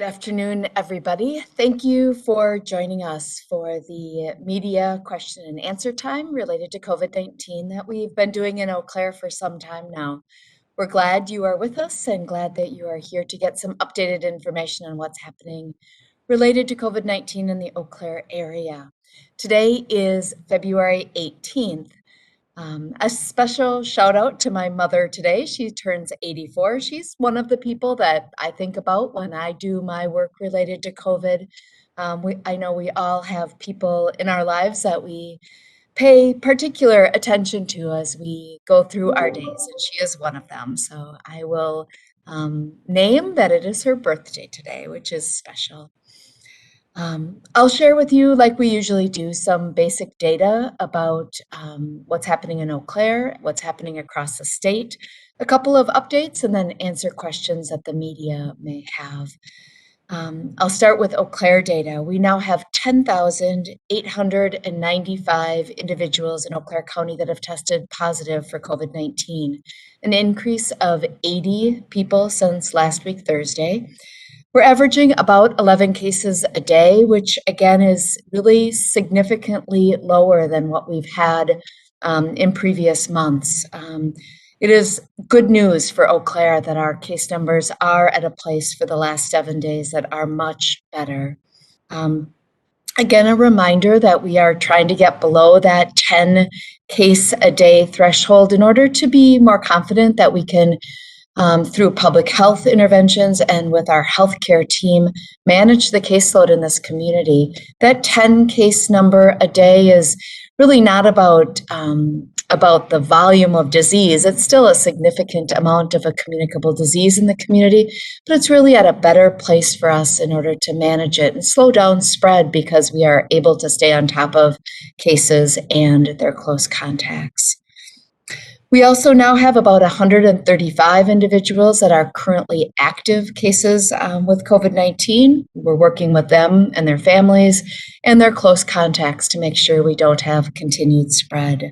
afternoon, everybody. Thank you for joining us for the media question and answer time related to COVID-19 that we've been doing in Eau Claire for some time now. We're glad you are with us and glad that you are here to get some updated information on what's happening related to COVID-19 in the Eau Claire area. Today is February 18th. A special shout out to my mother today. She turns 84. She's one of the people that I think about when I do my work related to COVID. I know we all have people in our lives that we pay particular attention to as we go through our days, and she is one of them. So I will name that it is her birthday today, which is special. I'll share with you, like we usually do, some basic data about what's happening in Eau Claire, what's happening across the state, a couple of updates, and then answer questions that the media may have. I'll start with Eau Claire data. We now have 10,895 individuals in Eau Claire County that have tested positive for COVID-19, an increase of 80 people since last week, Thursday. We're averaging about 11 cases a day, which again is really significantly lower than what we've had in previous months. It is good news for Eau Claire that our case numbers are at a place for the last 7 days that are much better. Again, a reminder that we are trying to get below that 10 case a day threshold in order to be more confident that we can through public health interventions and with our healthcare team, manage the caseload in this community. That 10 case number a day is really not about the volume of disease. It's still a significant amount of a communicable disease in the community, but it's really at a better place for us in order to manage it and slow down spread because we are able to stay on top of cases and their close contacts. We also now have about 135 individuals that are currently active cases with COVID-19. We're working with them and their families and their close contacts to make sure we don't have continued spread.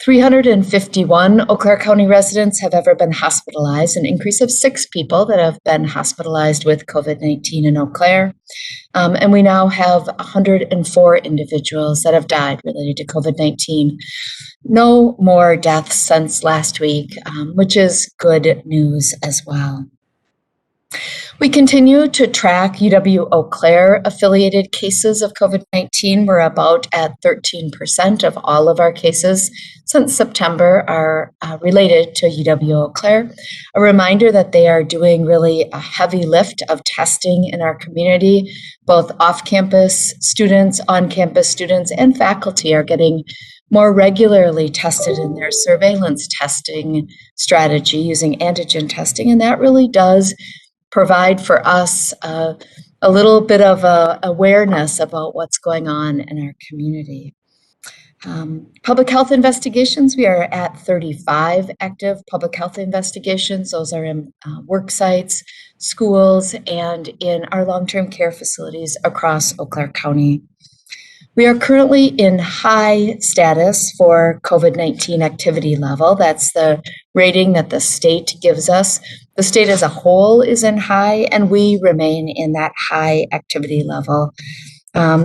351 Eau Claire County residents have ever been hospitalized, an increase of 6 people that have been hospitalized with COVID-19 in Eau Claire. And we now have 104 individuals that have died related to COVID-19. No more deaths since last week, which is good news as well. We continue to track UW Eau Claire affiliated cases of COVID-19. We're about at 13% of all of our cases since September are related to UW Eau Claire. A reminder that they are doing really a heavy lift of testing in our community. Both off-campus students, on-campus students, and faculty are getting more regularly tested in their surveillance testing strategy using antigen testing, and that really does provide for us a little bit of awareness about what's going on in our community. Public health investigations, we are at 35 active public health investigations. Those are in work sites, schools, and in our long-term care facilities across Eau Claire County. We are currently in high status for COVID-19 activity level. That's the rating that the state gives us. The state as a whole is in high, and we remain in that high activity level.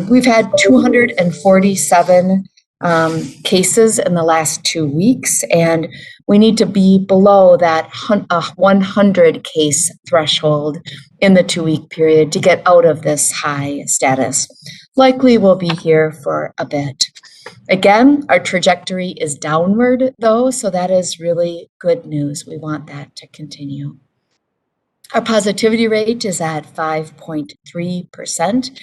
We've had 247 cases in the last 2 weeks, and we need to be below that 100 case threshold in the 2-week period to get out of this high status. Likely we'll be here for a bit. Again, our trajectory is downward though, so that is really good news. We want that to continue. Our positivity rate is at 5.3%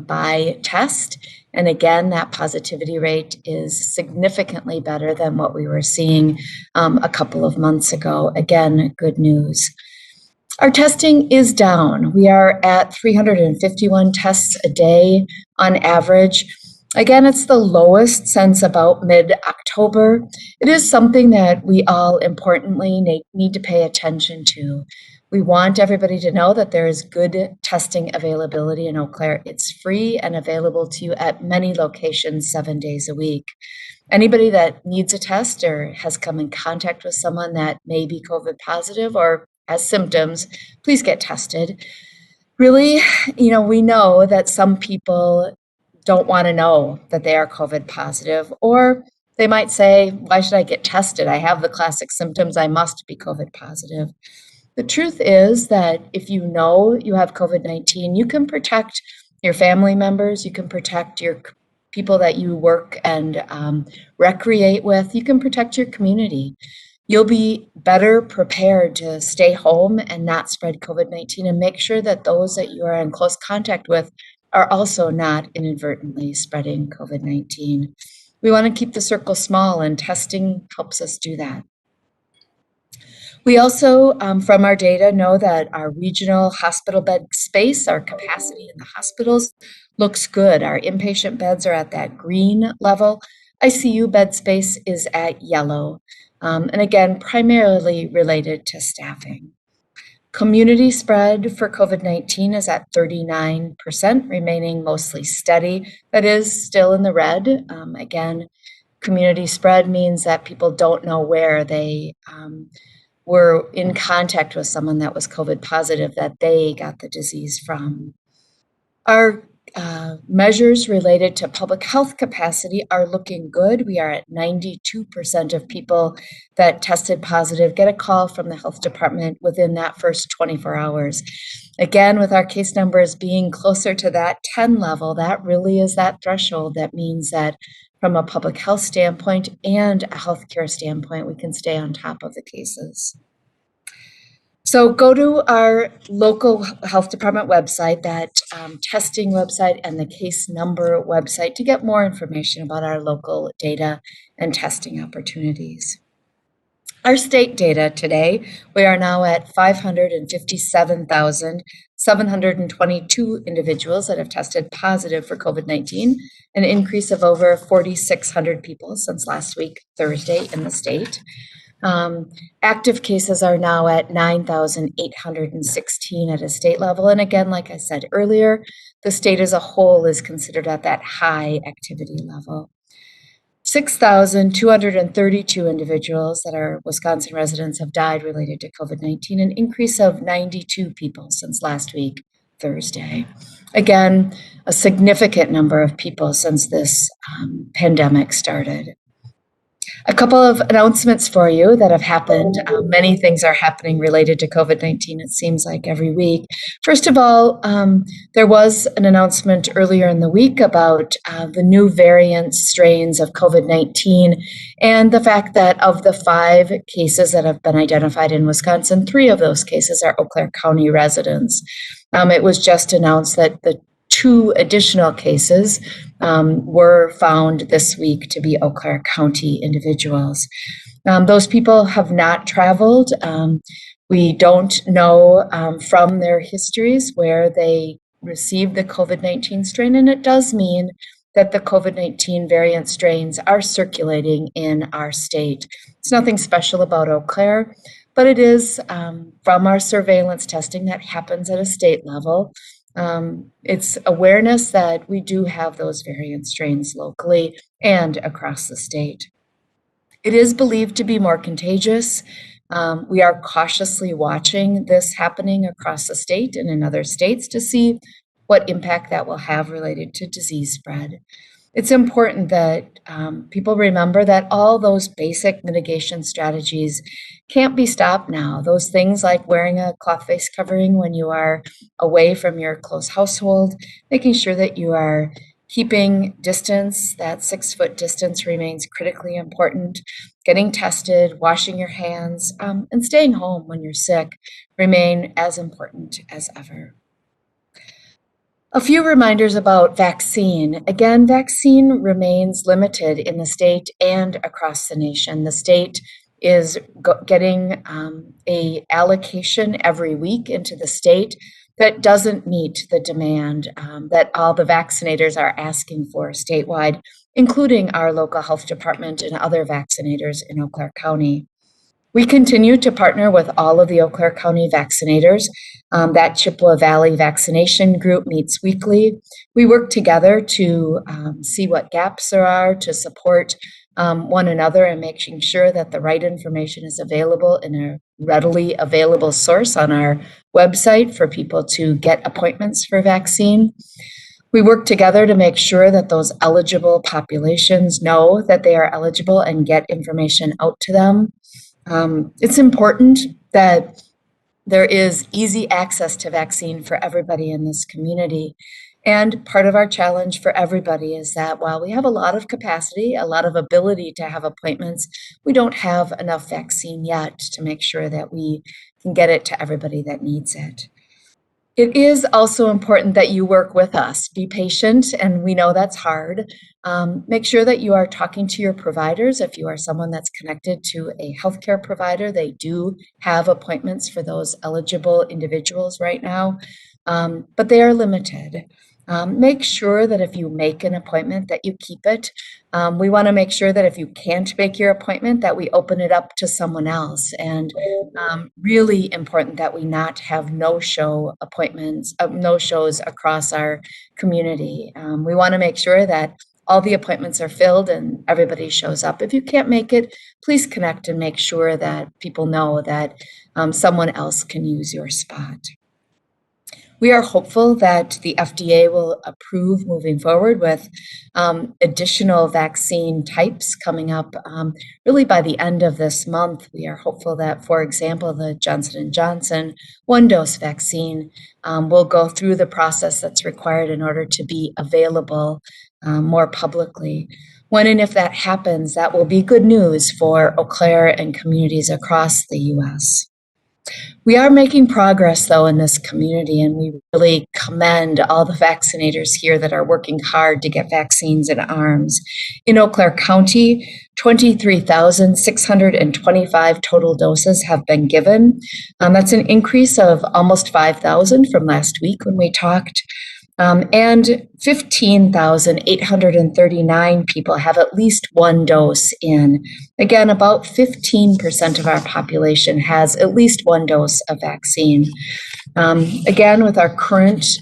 by test. And again, that positivity rate is significantly better than what we were seeing a couple of months ago. Again, good news. Our testing is down. We are at 351 tests a day on average. Again, it's the lowest since about mid-October. It is something that we all importantly need to pay attention to. We want everybody to know that there is good testing availability in Eau Claire. It's free and available to you at many locations 7 days a week. Anybody that needs a test or has come in contact with someone that may be COVID positive or has symptoms, please get tested. Really, we know that some people don't want to know that they are COVID positive, or they might say, why should I get tested? I have the classic symptoms. I must be COVID positive. The truth is that if you know you have COVID-19, you can protect your family members, you can protect your people that you work and recreate with, you can protect your community. You'll be better prepared to stay home and not spread COVID-19 and make sure that those that you are in close contact with are also not inadvertently spreading COVID-19. We want to keep the circle small, and testing helps us do that. We also, from our data, know that our regional hospital bed space, our capacity in the hospitals, looks good. Our inpatient beds are at that green level. ICU bed space is at yellow, and again, primarily related to staffing. Community spread for COVID-19 is at 39%, remaining mostly steady. That is still in the red. Again, community spread means that people don't know where they were in contact with someone that was COVID positive, that they got the disease from. Our measures related to public health capacity are looking good. We are at 92% of people that tested positive get a call from the health department within that first 24 hours. Again, with our case numbers being closer to that 10 level, that really is that threshold that means that from a public health standpoint and a healthcare standpoint, we can stay on top of the cases. So go to our local health department website, that testing website and the case number website, to get more information about our local data and testing opportunities. Our state data today, we are now at 557,722 individuals that have tested positive for COVID-19, an increase of over 4,600 people since last week, Thursday, in the state. Active cases are now at 9,816 at a state level. And again, like I said earlier, the state as a whole is considered at that high activity level. 6,232 individuals that are Wisconsin residents have died related to COVID-19, an increase of 92 people since last week, Thursday. Again, a significant number of people since this pandemic started. A couple of announcements for you that have happened. Many things are happening related to COVID-19, it seems like, every week. First of all, there was an announcement earlier in the week about the new variant strains of COVID-19 and the fact that of the 5 cases that have been identified in Wisconsin, 3 of those cases are Eau Claire County residents. It was just announced that the 2 additional cases were found this week to be Eau Claire County individuals. Those people have not traveled. We don't know from their histories where they received the COVID-19 strain, and it does mean that the COVID-19 variant strains are circulating in our state. It's nothing special about Eau Claire, but it is from our surveillance testing that happens at a state level. It's awareness that we do have those variant strains locally and across the state. It is believed to be more contagious. We are cautiously watching this happening across the state and in other states to see what impact that will have related to disease spread. It's important that people remember that all those basic mitigation strategies can't be stopped now. Those things like wearing a cloth face covering when you are away from your close household, making sure that you are keeping distance, that 6-foot distance remains critically important. Getting tested, washing your hands, and staying home when you're sick remain as important as ever. A few reminders about vaccine. Again, vaccine remains limited in the state and across the nation. The state is getting a allocation every week into the state that doesn't meet the demand that all the vaccinators are asking for statewide, including our local health department and other vaccinators in Eau Claire County. We continue to partner with all of the Eau Claire County vaccinators. That Chippewa Valley vaccination group meets weekly. We work together to see what gaps there are to support one another and making sure that the right information is available in a readily available source on our website for people to get appointments for vaccine. We work together to make sure that those eligible populations know that they are eligible and get information out to them. It's important that there is easy access to vaccine for everybody in this community. And part of our challenge for everybody is that while we have a lot of capacity, a lot of ability to have appointments, we don't have enough vaccine yet to make sure that we can get it to everybody that needs it. It is also important that you work with us. Be patient, and we know that's hard. Make sure that you are talking to your providers. If you are someone that's connected to a healthcare provider, they do have appointments for those eligible individuals right now, but they are limited. Make sure that if you make an appointment that you keep it. We want to make sure that if you can't make your appointment, that we open it up to someone else. And really important that we not have no-show appointments, no-shows across our community. We want to make sure that all the appointments are filled and everybody shows up. If you can't make it, please connect and make sure that people know that someone else can use your spot. We are hopeful that the FDA will approve moving forward with additional vaccine types coming up really by the end of this month. We are hopeful that, for example, the Johnson & Johnson one-dose vaccine will go through the process that's required in order to be available more publicly. When and if that happens, that will be good news for Eau Claire and communities across the U.S. We are making progress, though, in this community, and we really commend all the vaccinators here that are working hard to get vaccines in arms. In Eau Claire County, 23,625 total doses have been given. That's an increase of almost 5,000 from last week when we talked. And 15,839 people have at least one dose in. Again, about 15% of our population has at least one dose of vaccine. Again, with our current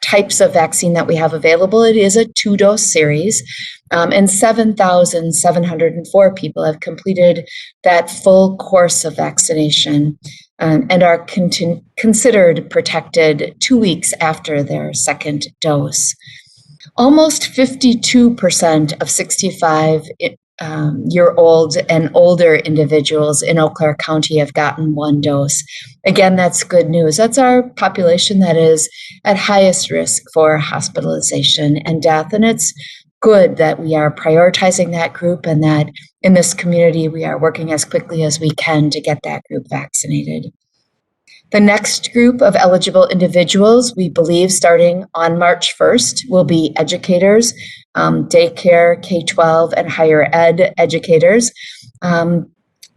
types of vaccine that we have available, it is a 2-dose series, and 7,704 people have completed that full course of vaccination and are considered protected 2 weeks after their second dose. Almost 52% of 65-year-old and older individuals in Eau Claire County have gotten one dose. Again, that's good news. That's our population that is at highest risk for hospitalization and death, and it's good that we are prioritizing that group and that in this community we are working as quickly as we can to get that group vaccinated. The next group of eligible individuals, we believe starting on March 1st, will be educators, daycare, K-12, and higher ed educators.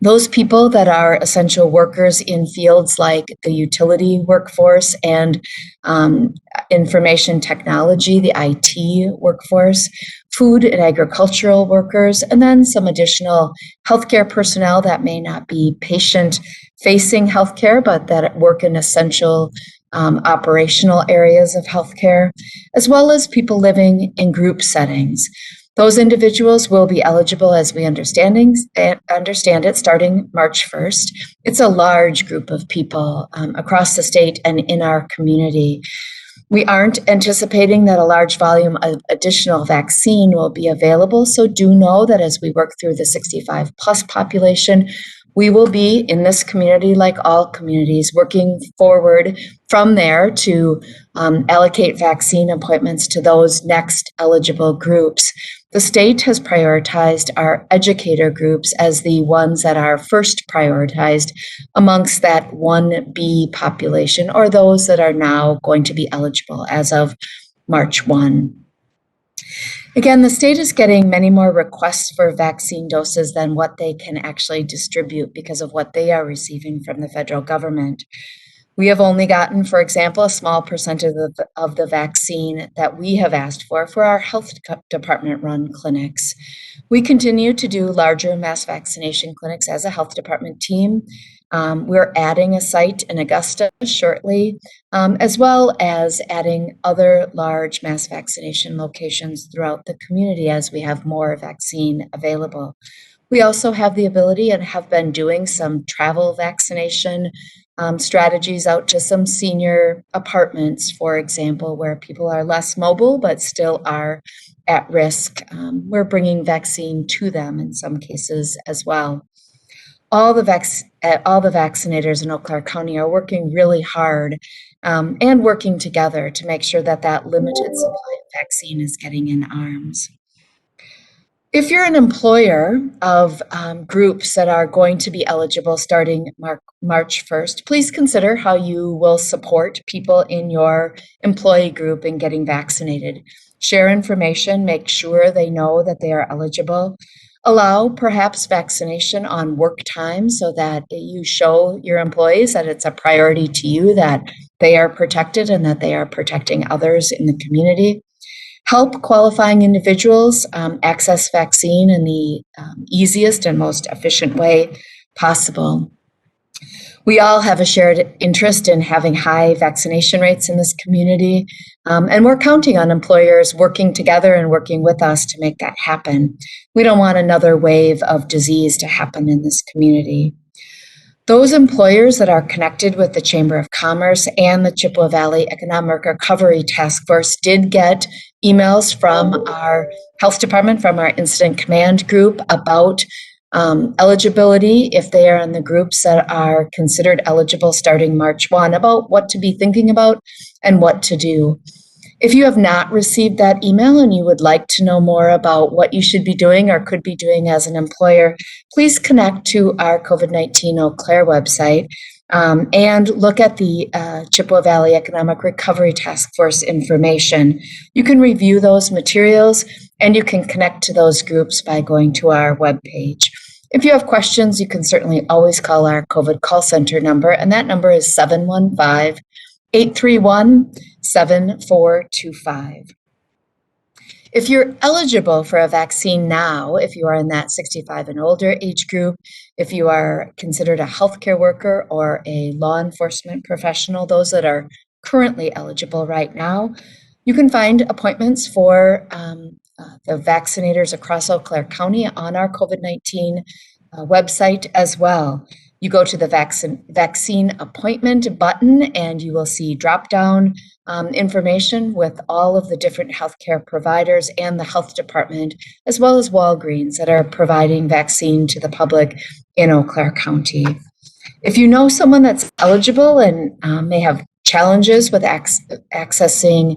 Those people that are essential workers in fields like the utility workforce and information technology, the IT workforce, food and agricultural workers, and then some additional healthcare personnel that may not be patient-facing healthcare, but that work in essential operational areas of healthcare, as well as people living in group settings. Those individuals will be eligible, as we understand it, starting March 1st. It's a large group of people across the state and in our community. We aren't anticipating that a large volume of additional vaccine will be available, so do know that as we work through the 65 plus population, we will be in this community, like all communities, working forward from there to allocate vaccine appointments to those next eligible groups. The state has prioritized our educator groups as the ones that are first prioritized amongst that 1B population, or those that are now going to be eligible as of March 1. Again, the state is getting many more requests for vaccine doses than what they can actually distribute because of what they are receiving from the federal government. We have only gotten, for example, a small percentage of the vaccine that we have asked for our health department-run clinics. We continue to do larger mass vaccination clinics as a health department team. We're adding a site in Augusta shortly, as well as adding other large mass vaccination locations throughout the community as we have more vaccine available. We also have the ability and have been doing some travel vaccination strategies out to some senior apartments, for example, where people are less mobile but still are at risk. We're bringing vaccine to them in some cases as well. All the vaccinators in Eau Claire County are working really hard and working together to make sure that that limited supply of vaccine is getting in arms. If you're an employer of groups that are going to be eligible starting March 1st, please consider how you will support people in your employee group in getting vaccinated. Share information, make sure they know that they are eligible. Allow perhaps vaccination on work time so that you show your employees that it's a priority to you, that they are protected and that they are protecting others in the community. Help qualifying individuals access vaccine in the easiest and most efficient way possible. We all have a shared interest in having high vaccination rates in this community, and we're counting on employers working together and working with us to make that happen. We don't want another wave of disease to happen in this community. Those employers that are connected with the Chamber of Commerce and the Chippewa Valley Economic Recovery Task Force did get emails from our health department, from our incident command group about eligibility, if they are in the groups that are considered eligible starting March 1, about what to be thinking about and what to do. If you have not received that email and you would like to know more about what you should be doing or could be doing as an employer, please connect to our COVID-19 Eau Claire website and look at the Chippewa Valley Economic Recovery Task Force information. You can review those materials and you can connect to those groups by going to our webpage. If you have questions, you can certainly always call our COVID call center number, and that number is 715-831-7425. If you're eligible for a vaccine now, if you are in that 65 and older age group, if you are considered a healthcare worker or a law enforcement professional, those that are currently eligible right now, you can find appointments for the vaccinators across Eau Claire County on our COVID-19 website as well. You go to the vaccine appointment button and you will see drop-down information with all of the different healthcare providers and the health department, as well as Walgreens that are providing vaccine to the public in Eau Claire County. If you know someone that's eligible and may have challenges with accessing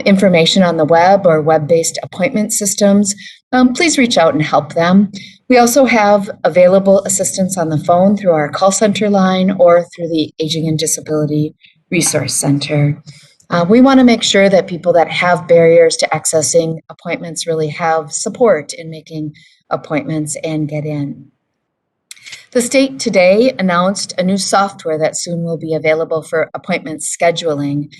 information on the web or web-based appointment systems, please reach out and help them. We also have available assistance on the phone through our call center line or through the Aging and Disability Resource Center. We want to make sure that people that have barriers to accessing appointments really have support in making appointments and get in. The state today announced a new software that soon will be available for appointment scheduling.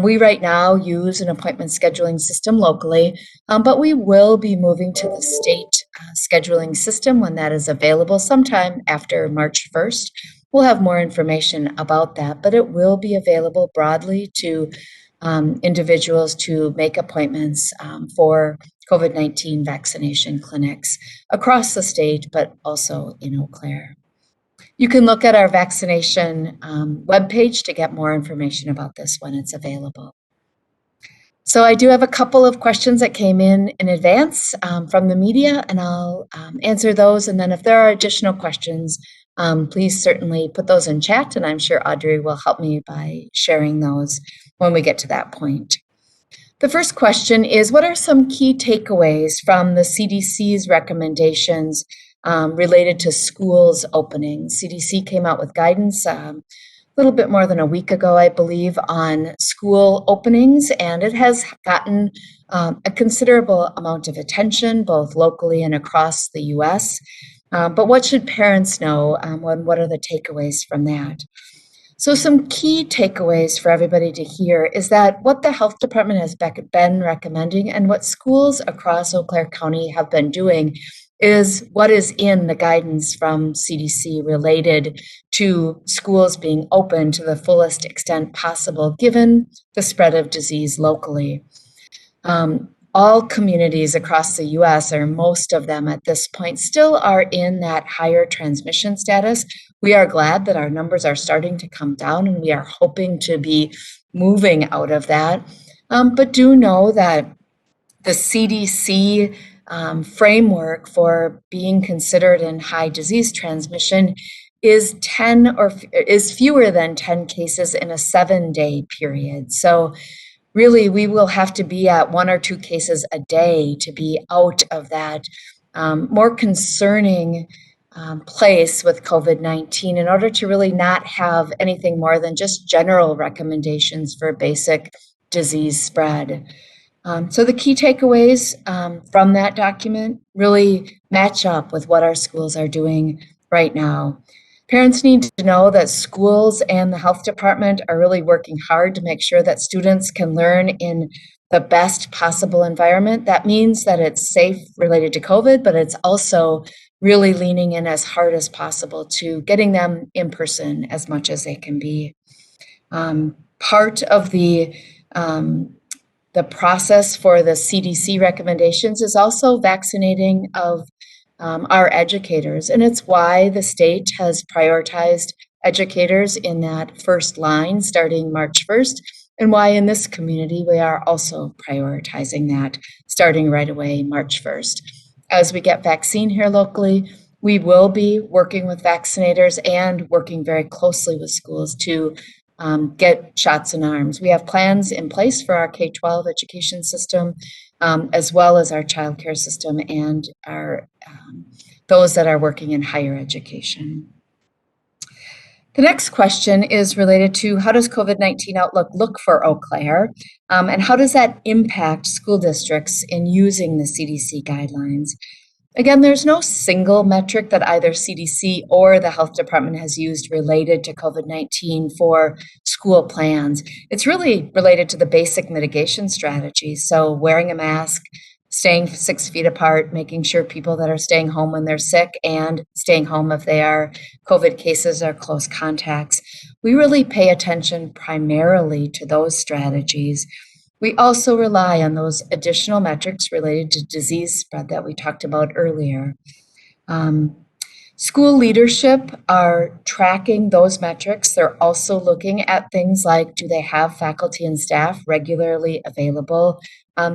We right now use an appointment scheduling system locally, but we will be moving to the state scheduling system when that is available sometime after March 1st. We'll have more information about that, but it will be available broadly to individuals to make appointments for COVID-19 vaccination clinics across the state, but also in Eau Claire. You can look at our vaccination webpage to get more information about this when it's available. So I do have a couple of questions that came in advance from the media, and I'll answer those. And then if there are additional questions, please certainly put those in chat, and I'm sure Audrey will help me by sharing those when we get to that point. The first question is, what are some key takeaways from the CDC's recommendations related to schools opening? CDC came out with guidance a little bit more than a week ago, I believe, on school openings, and it has gotten a considerable amount of attention, both locally and across the U.S. But what should parents know? What are the takeaways from that? So some key takeaways for everybody to hear is that what the health department has been recommending and what schools across Eau Claire County have been doing is what is in the guidance from CDC related to schools being open to the fullest extent possible, given the spread of disease locally. All communities across the US, or most of them at this point, still are in that higher transmission status. We are glad that our numbers are starting to come down, and we are hoping to be moving out of that. But do know that the CDC framework for being considered in high disease transmission is 10 or is fewer than 10 cases in a 7-day period. So really, we will have to be at 1 or 2 cases a day to be out of that more concerning place with COVID-19 in order to really not have anything more than just general recommendations for basic disease spread. So the key takeaways from that document really match up with what our schools are doing right now. Parents need to know that schools and the health department are really working hard to make sure that students can learn in the best possible environment. That means that it's safe related to COVID, but it's also really leaning in as hard as possible to getting them in person as much as they can be. Part of the process for the CDC recommendations is also vaccinating of our educators. And it's why the state has prioritized educators in that first line starting March 1st, and why in this community we are also prioritizing that starting right away March 1st. As we get vaccine here locally, we will be working with vaccinators and working very closely with schools to get shots in arms. We have plans in place for our K-12 education system, as well as our childcare system and our those that are working in higher education. The next question is related to how does COVID-19 outlook look for Eau Claire, and how does that impact school districts in using the CDC guidelines? Again, there's no single metric that either CDC or the health department has used related to COVID-19 for school plans. It's really related to the basic mitigation strategies. So wearing a mask, staying 6 feet apart, making sure people that are staying home when they're sick and staying home if they are COVID cases or close contacts. We really pay attention primarily to those strategies. We also rely on those additional metrics related to disease spread that we talked about earlier. School leadership are tracking those metrics. They're also looking at things like, do they have faculty and staff regularly available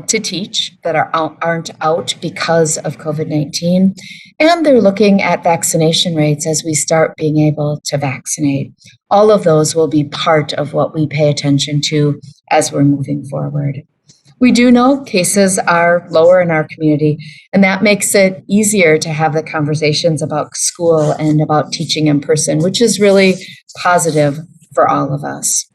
to teach that aren't out because of COVID-19? And they're looking at vaccination rates as we start being able to vaccinate. All of those will be part of what we pay attention to as we're moving forward. We do know cases are lower in our community, and that makes it easier to have the conversations about school and about teaching in person, which is really positive for all of us.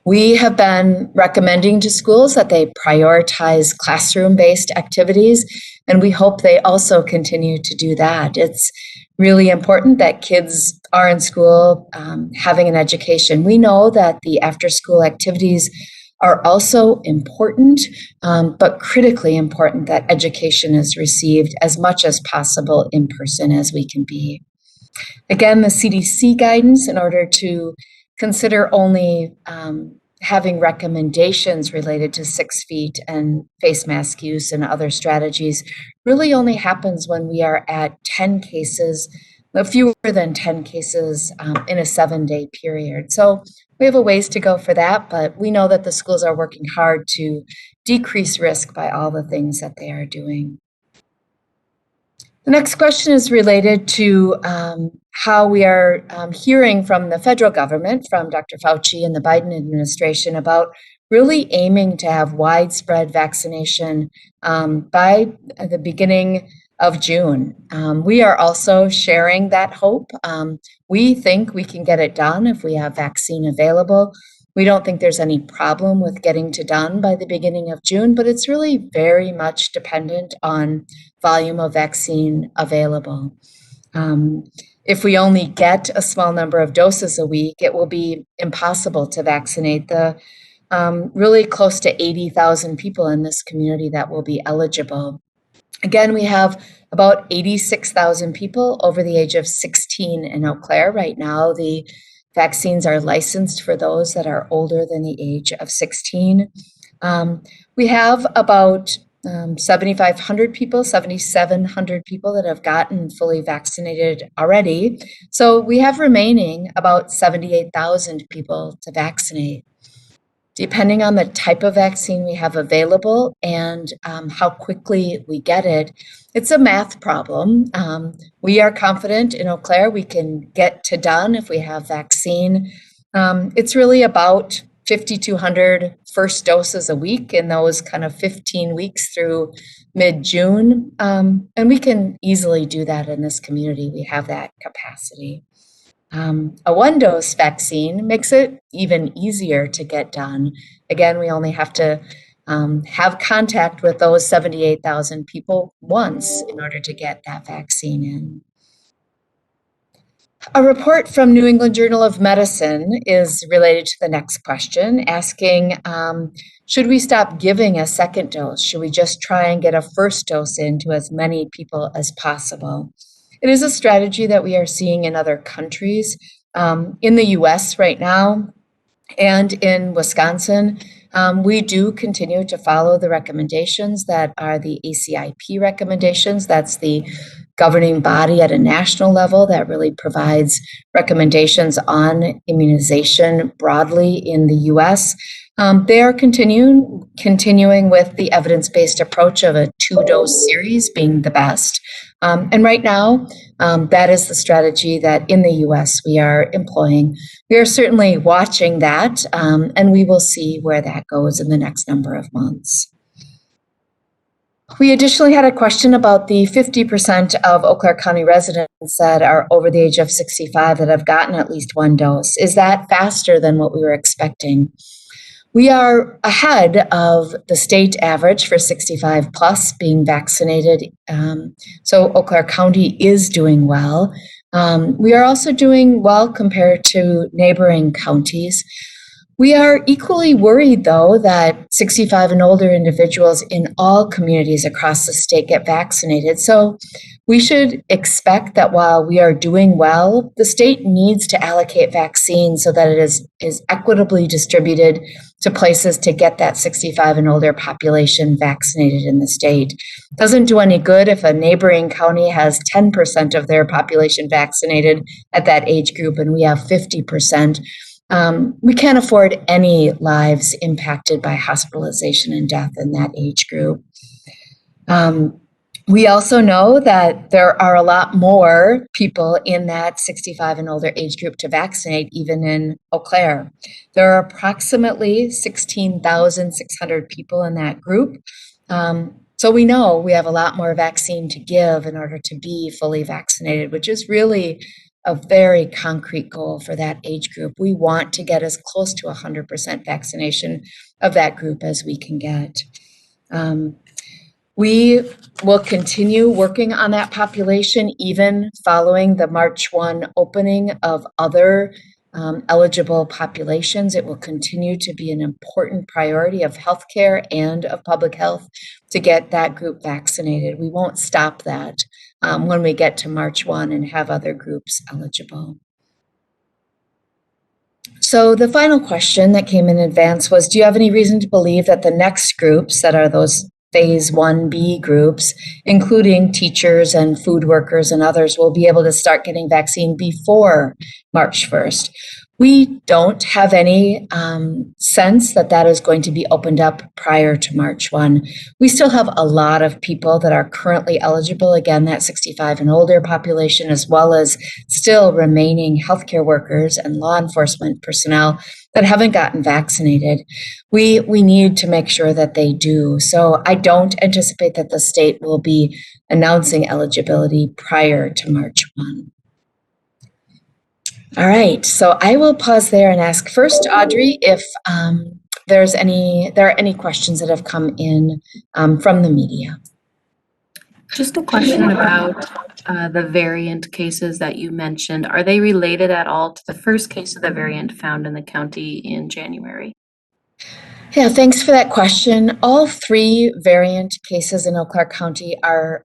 We have been recommending to schools that they prioritize classroom-based activities, and we hope they also continue to do that. It's really important that kids are in school having an education. We know that the after-school activities are also important, but critically important that education is received as much as possible in person as we can be. Again, the CDC guidance, in order to consider only having recommendations related to 6 feet and face mask use and other strategies, really only happens when we are at 10 cases, fewer than 10 cases in a 7-day period. So we have a ways to go for that, but we know that the schools are working hard to decrease risk by all the things that they are doing. The next question is related to how we are hearing from the federal government, from Dr. Fauci and the Biden administration, about really aiming to have widespread vaccination by the beginning of June. We are also sharing that hope. We think we can get it done if we have vaccine available. We don't think there's any problem with getting it done by the beginning of June, but it's really very much dependent on volume of vaccine available. if we only get a small number of doses a week, it will be impossible to vaccinate the really close to 80,000 people in this community that will be eligible. Again, we have about 86,000 people over the age of 16 in Eau Claire right now. The vaccines are licensed for those that are older than the age of 16. We have about 7,500 people, 7,700 people that have gotten fully vaccinated already. So we have remaining about 78,000 people to vaccinate. Depending on the type of vaccine we have available and how quickly we get it, it's a math problem. We are confident in Eau Claire we can get to done if we have vaccine. It's really about 5,200 first doses a week in those kind of 15 weeks through mid-June. And we can easily do that in this community. We have that capacity. A one-dose vaccine makes it even easier to get done. Again, we only have to have contact with those 78,000 people once in order to get that vaccine in. A report from New England Journal of Medicine is related to the next question, asking, should we stop giving a second dose? Should we just try and get a first dose into as many people as possible? It is a strategy that we are seeing in other countries. In the US right now and in Wisconsin, we do continue to follow the recommendations that are the ACIP recommendations. That's the governing body at a national level that really provides recommendations on immunization broadly in the US. They are continuing with the evidence-based approach of a 2-dose series being the best. And right now, that is the strategy that in the US we are employing. We are certainly watching that, and we will see where that goes in the next number of months. We additionally had a question about the 50% of Eau Claire County residents that are over the age of 65 that have gotten at least one dose. Is that faster than what we were expecting? We are ahead of the state average for 65 plus being vaccinated. So Eau Claire County is doing well. We are also doing well compared to neighboring counties. We are equally worried, though, that 65 and older individuals in all communities across the state get vaccinated. So we should expect that while we are doing well, the state needs to allocate vaccines so that it is equitably distributed to places to get that 65 and older population vaccinated in the state. Doesn't do any good if a neighboring county has 10% of their population vaccinated at that age group and we have 50%. We can't afford any lives impacted by hospitalization and death in that age group. We also know that there are a lot more people in that 65 and older age group to vaccinate, even in Eau Claire. There are approximately 16,600 people in that group. So we know we have a lot more vaccine to give in order to be fully vaccinated, which is really a very concrete goal for that age group. We want to get as close to 100% vaccination of that group as we can get. We will continue working on that population even following the March 1 opening of other eligible populations. It will continue to be an important priority of healthcare and of public health to get that group vaccinated. We won't stop that when we get to March 1 and have other groups eligible. So the final question that came in advance was, do you have any reason to believe that the next groups that are those Phase 1B groups, including teachers and food workers and others, will be able to start getting vaccine before March 1st? We don't have any sense that that is going to be opened up prior to March 1. We still have a lot of people that are currently eligible, again, that 65 and older population, as well as still remaining healthcare workers and law enforcement personnel that haven't gotten vaccinated. We need to make sure that they do. So I don't anticipate that the state will be announcing eligibility prior to March 1. All right, so I will pause there and ask first, Audrey, if there are any questions that have come in from the media. Just a question about the variant cases that you mentioned. Are they related at all to the first case of the variant found in the county in January? Yeah, thanks for that question. All three variant cases in Eau Claire County are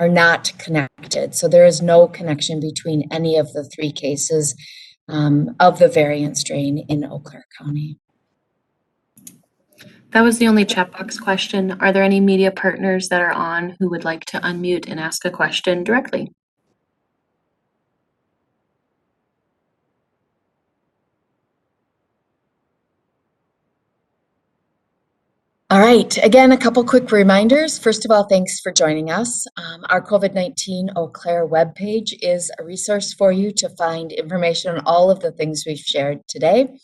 not connected. So there is no connection between any of the three cases of the variant strain in Eau Claire County. That was the only chat box question. Are there any media partners that are on who would like to unmute and ask a question directly? All right. Again, a couple quick reminders. First of all, thanks for joining us. Our COVID-19 Eau Claire webpage is a resource for you to find information on all of the things we've shared today.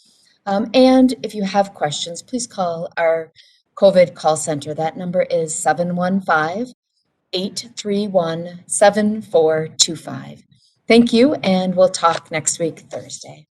And if you have questions, please call our COVID call center. That number is 715-831-7425. Thank you, and we'll talk next week, Thursday.